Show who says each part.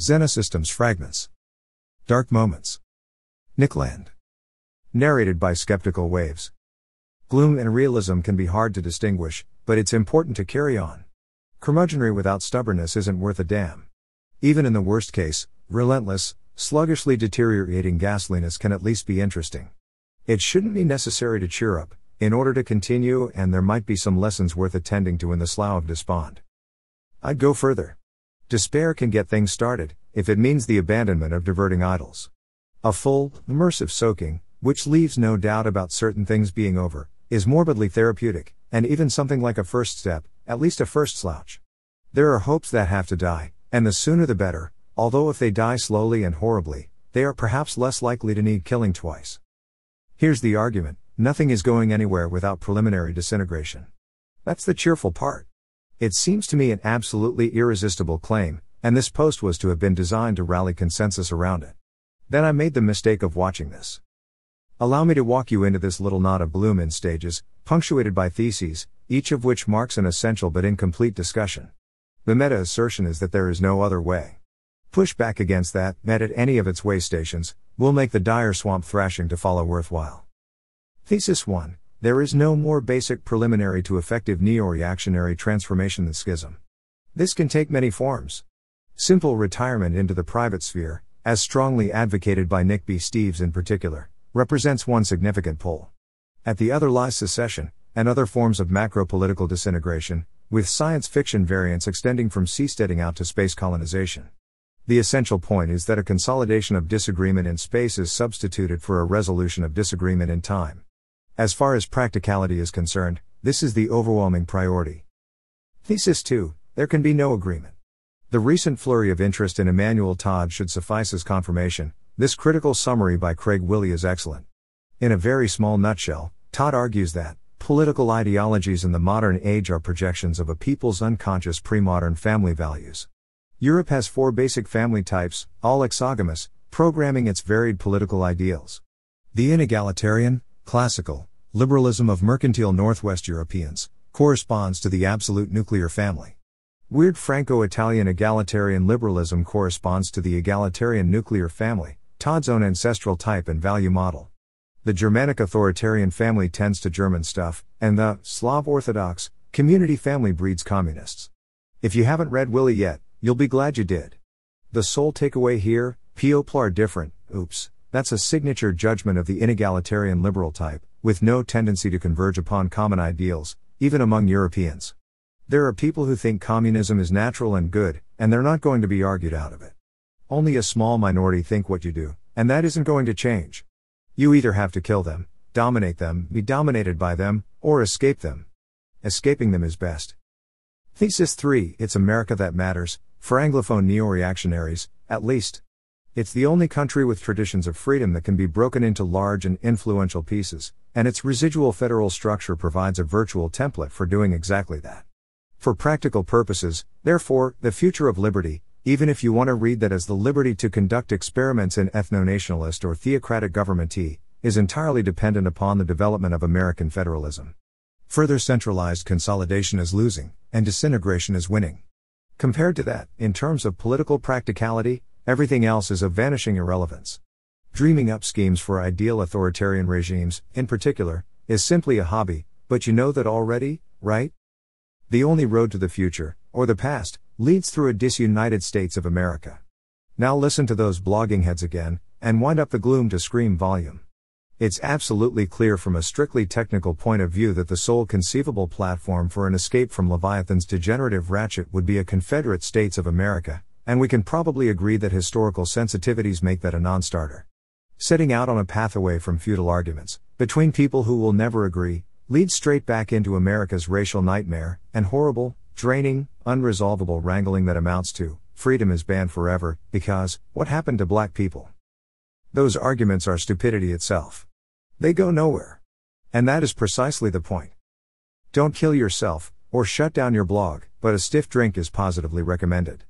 Speaker 1: Xenosystems Fragments. Dark Moments. Nickland. Narrated by Skeptical Waves. Gloom and realism can be hard to distinguish, but it's important to carry on. Curmudgeonry without stubbornness isn't worth a damn. Even in the worst case, relentless, sluggishly deteriorating ghastliness can at least be interesting. It shouldn't be necessary to cheer up, in order to continue, and there might be some lessons worth attending to in the slough of despond. I'd go further. Despair can get things started, if it means the abandonment of diverting idols. A full, immersive soaking, which leaves no doubt about certain things being over, is morbidly therapeutic, and even something like a first step, at least a first slouch. There are hopes that have to die, and the sooner the better, although if they die slowly and horribly, they are perhaps less likely to need killing twice. Here's the argument: nothing is going anywhere without preliminary disintegration. That's the cheerful part. It seems to me an absolutely irresistible claim, and this post was to have been designed to rally consensus around it. Then I made the mistake of watching this. Allow me to walk you into this little knot of gloom in stages, punctuated by theses, each of which marks an essential but incomplete discussion. The meta-assertion is that there is no other way. Push back against that, met at any of its way stations, will make the dire swamp thrashing to follow worthwhile. Thesis 1. There is no more basic preliminary to effective neo-reactionary transformation than schism. This can take many forms. Simple retirement into the private sphere, as strongly advocated by Nick B. Steves in particular, represents one significant pole. At the other lies secession, and other forms of macro-political disintegration, with science fiction variants extending from seasteading out to space colonization. The essential point is that a consolidation of disagreement in space is substituted for a resolution of disagreement in time. As far as practicality is concerned, this is the overwhelming priority. Thesis 2. There can be no agreement. The recent flurry of interest in Emmanuel Todd should suffice as confirmation. This critical summary by Craig Willey is excellent. In a very small nutshell, Todd argues that political ideologies in the modern age are projections of a people's unconscious pre-modern family values. Europe has 4 basic family types, all exogamous, programming its varied political ideals. The inegalitarian, classical, liberalism of mercantile Northwest Europeans corresponds to the absolute nuclear family. Weird Franco-Italian egalitarian liberalism corresponds to the egalitarian nuclear family, Todd's own ancestral type and value model. The Germanic authoritarian family tends to German stuff, and the Slav Orthodox community family breeds communists. If you haven't read Willey yet, you'll be glad you did. The sole takeaway here: people are different. Oops, that's a signature judgment of the inegalitarian liberal type, with no tendency to converge upon common ideals, even among Europeans. There are people who think communism is natural and good, and they're not going to be argued out of it. Only a small minority think what you do, and that isn't going to change. You either have to kill them, dominate them, be dominated by them, or escape them. Escaping them is best. Thesis 3. It's America that matters, for Anglophone neo-reactionaries, at least. It's the only country with traditions of freedom that can be broken into large and influential pieces, and its residual federal structure provides a virtual template for doing exactly that. For practical purposes, therefore, the future of liberty, even if you want to read that as the liberty to conduct experiments in ethno-nationalist or theocratic government, is entirely dependent upon the development of American federalism. Further centralized consolidation is losing, and disintegration is winning. Compared to that, in terms of political practicality, everything else is of vanishing irrelevance. Dreaming up schemes for ideal authoritarian regimes, in particular, is simply a hobby, but you know that already, right? The only road to the future, or the past, leads through a disunited States of America. Now listen to those blogging heads again, and wind up the gloom to scream volume. It's absolutely clear from a strictly technical point of view that the sole conceivable platform for an escape from Leviathan's degenerative ratchet would be a Confederate States of America, and we can probably agree that historical sensitivities make that a non-starter. Setting out on a path away from futile arguments, between people who will never agree, leads straight back into America's racial nightmare, and horrible, draining, unresolvable wrangling that amounts to, freedom is banned forever, because, what happened to black people? Those arguments are stupidity itself. They go nowhere. And that is precisely the point. Don't kill yourself, or shut down your blog, but a stiff drink is positively recommended.